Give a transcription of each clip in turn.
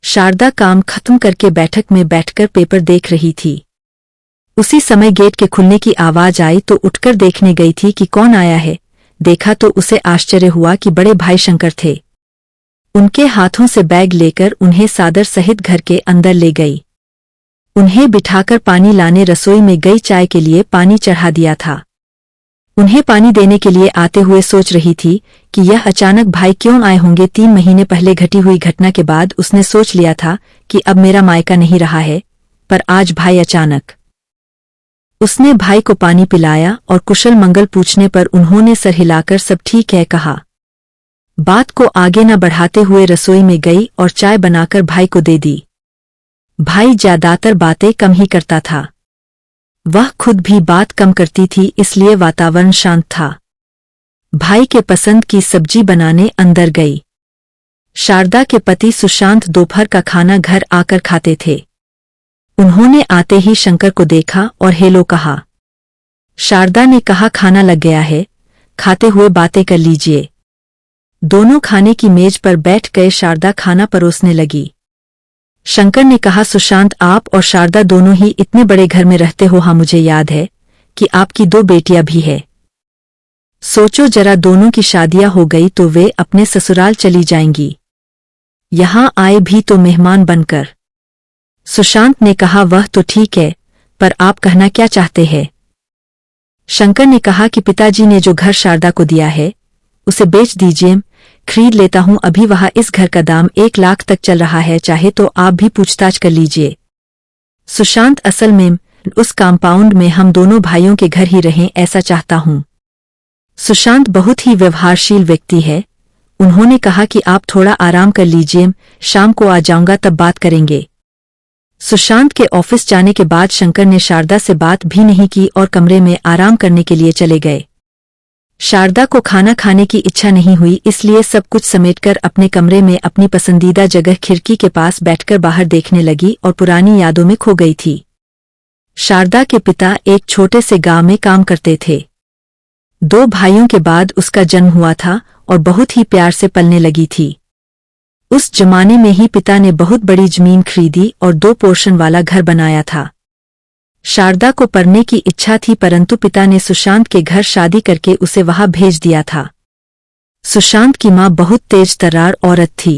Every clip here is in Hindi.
शारदा काम खत्म करके बैठक में बैठकर पेपर देख रही थी। उसी समय गेट के खुलने की आवाज आई तो उठकर देखने गई थी कि कौन आया है। देखा तो उसे आश्चर्य हुआ कि बड़े भाई शंकर थे। उनके हाथों से बैग लेकर उन्हें सादर सहित घर के अंदर ले गई। उन्हें बिठाकर पानी लाने रसोई में गई। चाय के लिए पानी चढ़ा दिया था। उन्हें पानी देने के लिए आते हुए सोच रही थी कि यह अचानक भाई क्यों आए होंगे। 3 महीने पहले घटी हुई घटना के बाद उसने सोच लिया था कि अब मेरा मायका नहीं रहा है, पर आज भाई अचानक। उसने भाई को पानी पिलाया और कुशल मंगल पूछने पर उन्होंने सर हिलाकर सब ठीक है कहा। बात को आगे न बढ़ाते हुए रसोई में गई और चाय बनाकर भाई को दे दी। भाई ज्यादातर बातें कम ही करता था। वह खुद भी बात कम करती थी, इसलिए वातावरण शांत था। भाई के पसंद की सब्जी बनाने अंदर गई। शारदा के पति सुशांत दोपहर का खाना घर आकर खाते थे। उन्होंने आते ही शंकर को देखा और हेलो कहा। शारदा ने कहा खाना लग गया है, खाते हुए बातें कर लीजिए। दोनों खाने की मेज पर बैठ गए। शारदा खाना परोसने लगी। शंकर ने कहा सुशांत आप और शारदा दोनों ही इतने बड़े घर में रहते हो। हाँ मुझे याद है कि आपकी 2 बेटियां भी है। सोचो जरा दोनों की शादियां हो गई तो वे अपने ससुराल चली जाएंगी। यहां आए भी तो मेहमान बनकर। सुशांत ने कहा वह तो ठीक है, पर आप कहना क्या चाहते हैं? शंकर ने कहा कि पिताजी ने जो घर शारदा को दिया है उसे बेच दीजिए, खरीद लेता हूं। अभी वहां इस घर का दाम 1 लाख तक चल रहा है, चाहे तो आप भी पूछताछ कर लीजिए। सुशांत असल में उस कंपाउंड में हम दोनों भाइयों के घर ही रहें ऐसा चाहता हूं। सुशांत बहुत ही व्यवहारशील व्यक्ति है। उन्होंने कहा कि आप थोड़ा आराम कर लीजिए, शाम को आ जाऊंगा तब बात करेंगे। सुशांत के ऑफिस जाने के बाद शंकर ने शारदा से बात भी नहीं की और कमरे में आराम करने के लिए चले गए। शारदा को खाना खाने की इच्छा नहीं हुई, इसलिए सब कुछ समेटकर अपने कमरे में अपनी पसंदीदा जगह खिड़की के पास बैठकर बाहर देखने लगी और पुरानी यादों में खो गई थी। शारदा के पिता एक छोटे से गांव में काम करते थे। 2 भाइयों के बाद उसका जन्म हुआ था और बहुत ही प्यार से पलने लगी थी। उस जमाने में ही पिता ने बहुत बड़ी जमीन खरीदी और 2 पोर्शन वाला घर बनाया था। शारदा को पढ़ने की इच्छा थी, परंतु पिता ने सुशांत के घर शादी करके उसे वहां भेज दिया था। सुशांत की मां बहुत तेज तर्रार औरत थी।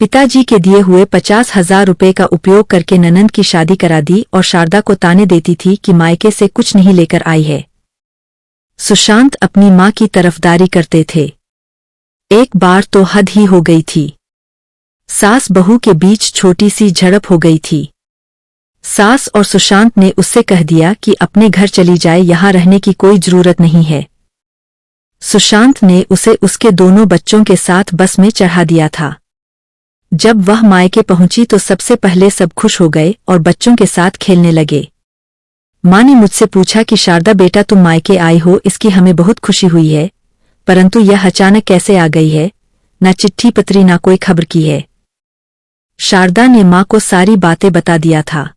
पिताजी के दिए हुए 50,000 रुपये का उपयोग करके ननंद की शादी करा दी और शारदा को ताने देती थी कि मायके से कुछ नहीं लेकर आई है। सुशांत अपनी मां की तरफदारी करते थे। एक बार तो हद ही हो गई थी। सास बहू के बीच छोटी सी झड़प हो गई थी। सास और सुशांत ने उससे कह दिया कि अपने घर चली जाए, यहां रहने की कोई जरूरत नहीं है। सुशांत ने उसे उसके दोनों बच्चों के साथ बस में चढ़ा दिया था। जब वह मायके पहुंची तो सबसे पहले सब खुश हो गए और बच्चों के साथ खेलने लगे। मां ने मुझसे पूछा कि शारदा बेटा तुम मायके आई हो, इसकी हमें बहुत खुशी हुई है, परंतु यह अचानक कैसे आ गई है? ना चिट्ठी पत्री ना कोई खबर की है। शारदा ने मां को सारी बातें बता दिया था।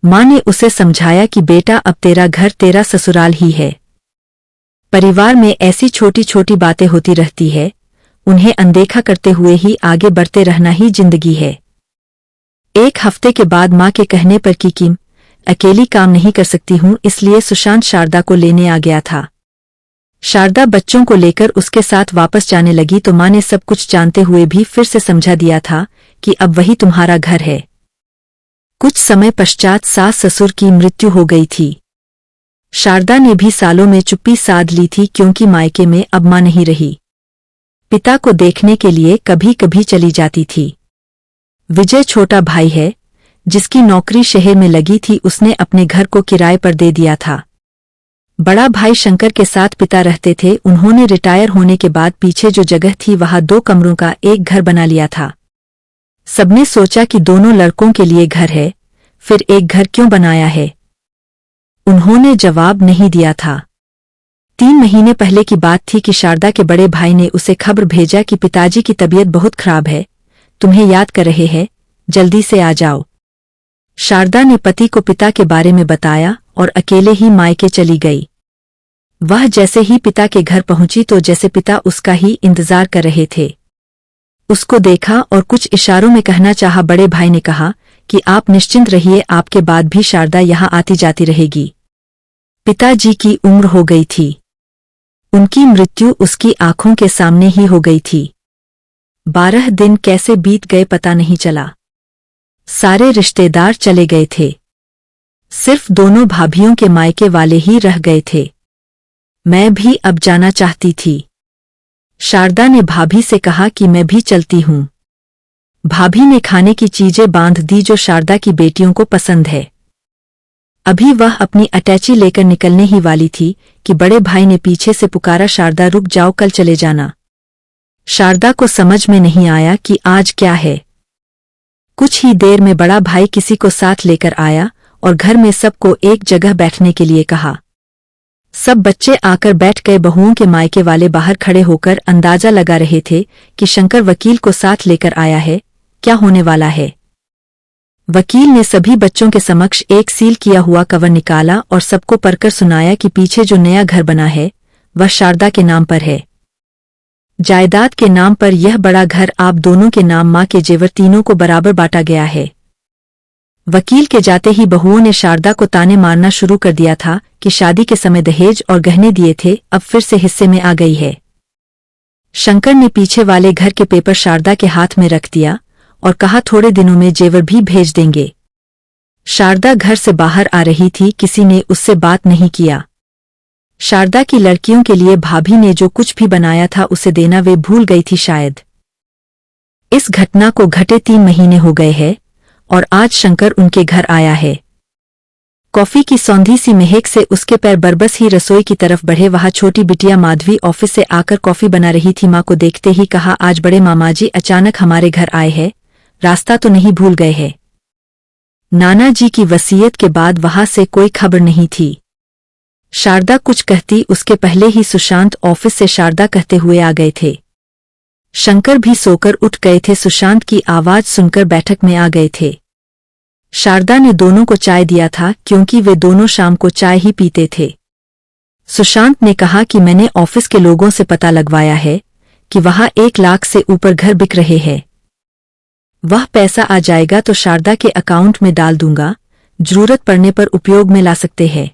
मां ने उसे समझाया कि बेटा अब तेरा घर तेरा ससुराल ही है। परिवार में ऐसी छोटी छोटी बातें होती रहती है, उन्हें अनदेखा करते हुए ही आगे बढ़ते रहना ही जिंदगी है। 1 हफ्ते के बाद मां के कहने पर कि अकेली काम नहीं कर सकती हूं, इसलिए सुशांत शारदा को लेने आ गया था। शारदा बच्चों को लेकर उसके साथ वापस जाने लगी तो मां ने सब कुछ जानते हुए भी फिर से समझा दिया था कि अब वही तुम्हारा घर है। कुछ समय पश्चात सास ससुर की मृत्यु हो गई थी। शारदा ने भी सालों में चुप्पी साध ली थी, क्योंकि मायके में अब मां नहीं रही। पिता को देखने के लिए कभी कभी चली जाती थी। विजय छोटा भाई है, जिसकी नौकरी शहर में लगी थी। उसने अपने घर को किराए पर दे दिया था। बड़ा भाई शंकर के साथ पिता रहते थे। उन्होंने रिटायर होने के बाद पीछे जो जगह थी वहां 2 कमरों का एक घर बना लिया था। सबने सोचा कि दोनों लड़कों के लिए घर है, फिर एक घर क्यों बनाया है? उन्होंने जवाब नहीं दिया था। 3 महीने पहले की बात थी कि शारदा के बड़े भाई ने उसे खबर भेजा कि पिताजी की तबीयत बहुत खराब है, तुम्हें याद कर रहे हैं, जल्दी से आ जाओ। शारदा ने पति को पिता के बारे में बताया और अकेले ही मायके चली गई। वह जैसे ही पिता के घर पहुंची तो जैसे पिता उसका ही इंतजार कर रहे थे। उसको देखा और कुछ इशारों में कहना चाहा। बड़े भाई ने कहा कि आप निश्चिंत रहिए, आपके बाद भी शारदा यहाँ आती जाती रहेगी। पिताजी की उम्र हो गई थी। उनकी मृत्यु उसकी आंखों के सामने ही हो गई थी। 12 दिन कैसे बीत गए पता नहीं चला। सारे रिश्तेदार चले गए थे। सिर्फ दोनों भाभियों के मायके वाले ही रह गए थे। मैं भी अब जाना चाहती थी। शारदा ने भाभी से कहा कि मैं भी चलती हूँ। भाभी ने खाने की चीजें बांध दी जो शारदा की बेटियों को पसंद है। अभी वह अपनी अटैची लेकर निकलने ही वाली थी कि बड़े भाई ने पीछे से पुकारा, शारदा रुक जाओ, कल चले जाना। शारदा को समझ में नहीं आया कि आज क्या है। कुछ ही देर में बड़ा भाई किसी को साथ लेकर आया और घर में सबको एक जगह बैठने के लिए कहा। सब बच्चे आकर बैठ गए। बहुओं के मायके वाले बाहर खड़े होकर अंदाजा लगा रहे थे कि शंकर वकील को साथ लेकर आया है, क्या होने वाला है। वकील ने सभी बच्चों के समक्ष एक सील किया हुआ कवर निकाला और सबको पढ़कर सुनाया कि पीछे जो नया घर बना है वह शारदा के नाम पर है। जायदाद के नाम पर यह बड़ा घर आप दोनों के नाम, मां के जेवर तीनों को बराबर बांटा गया है। वकील के जाते ही बहुओं ने शारदा को ताने मारना शुरू कर दिया था कि शादी के समय दहेज और गहने दिए थे, अब फिर से हिस्से में आ गई है। शंकर ने पीछे वाले घर के पेपर शारदा के हाथ में रख दिया और कहा, थोड़े दिनों में जेवर भी भेज देंगे। शारदा घर से बाहर आ रही थी, किसी ने उससे बात नहीं किया। शारदा की लड़कियों के लिए भाभी ने जो कुछ भी बनाया था उसे देना वे भूल गई थी शायद। इस घटना को घटे 3 महीने हो गए हैं और आज शंकर उनके घर आया है। कॉफी की सौंधी सी महक से उसके पैर बरबस ही रसोई की तरफ बढ़े। वहां छोटी बिटिया माधवी ऑफिस से आकर कॉफी बना रही थी। मां को देखते ही कहा, आज बड़े मामाजी अचानक हमारे घर आए हैं, रास्ता तो नहीं भूल गए हैं। नाना जी की वसीयत के बाद वहां से कोई खबर नहीं थी। शारदा कुछ कहती उसके पहले ही सुशांत ऑफिस से शारदा कहते हुए आ गए थे। शंकर भी सोकर उठ गए थे। सुशांत की आवाज सुनकर बैठक में आ गए थे। शारदा ने दोनों को चाय दिया था क्योंकि वे दोनों शाम को चाय ही पीते थे। सुशांत ने कहा कि मैंने ऑफिस के लोगों से पता लगवाया है कि वहां 1 लाख से ऊपर घर बिक रहे हैं। वह पैसा आ जाएगा तो शारदा के अकाउंट में डाल दूंगा, जरूरत पड़ने पर उपयोग में ला सकते हैं।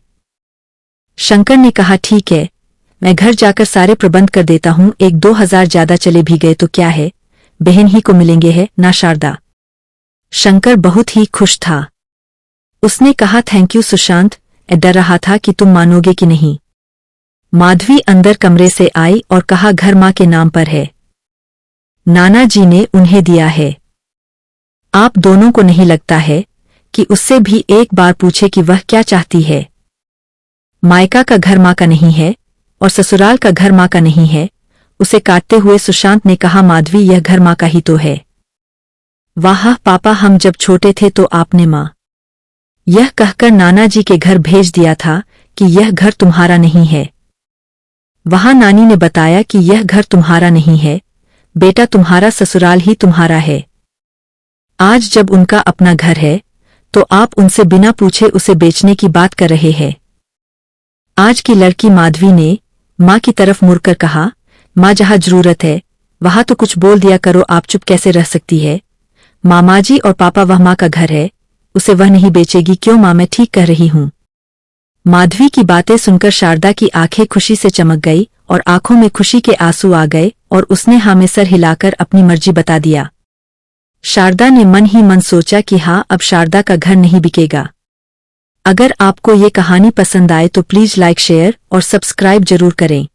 शंकर ने कहा, ठीक है, मैं घर जाकर सारे प्रबंध कर देता हूं। 1-2 हजार ज्यादा चले भी गए तो क्या है, बहन ही को मिलेंगे है ना शारदा। शंकर बहुत ही खुश था। उसने कहा, थैंक यू सुशांत, डर रहा था कि तुम मानोगे कि नहीं। माधवी अंदर कमरे से आई और कहा, घर मां के नाम पर है, नाना जी ने उन्हें दिया है। आप दोनों को नहीं लगता है कि उससे भी एक बार पूछे कि वह क्या चाहती है। मायका का घर मां का नहीं है और ससुराल का घर मां का नहीं है। उसे काटते हुए सुशांत ने कहा, माधवी यह घर मां का ही तो है। वाह पापा, हम जब छोटे थे तो आपने मां यह कहकर नाना जी के घर भेज दिया था कि यह घर तुम्हारा नहीं है। वहां नानी ने बताया कि यह घर तुम्हारा नहीं है बेटा, तुम्हारा ससुराल ही तुम्हारा है। आज जब उनका अपना घर है तो आप उनसे बिना पूछे उसे बेचने की बात कर रहे हैं। आज की लड़की माधवी ने मां की तरफ मुड़कर कहा, मां जहां जरूरत है वहां तो कुछ बोल दिया करो, आप चुप कैसे रह सकती है। मामाजी और पापा, वह मां का घर है, उसे वह नहीं बेचेगी। क्यों मां, मैं ठीक कह रही हूं। माधवी की बातें सुनकर शारदा की आंखें खुशी से चमक गई और आंखों में खुशी के आंसू आ गए और उसने हाँ में सर हिलाकर अपनी मर्जी बता दिया। शारदा ने मन ही मन सोचा कि हाँ, अब शारदा का घर नहीं बिकेगा। अगर आपको ये कहानी पसंद आए तो प्लीज लाइक, शेयर और सब्सक्राइब जरूर करें।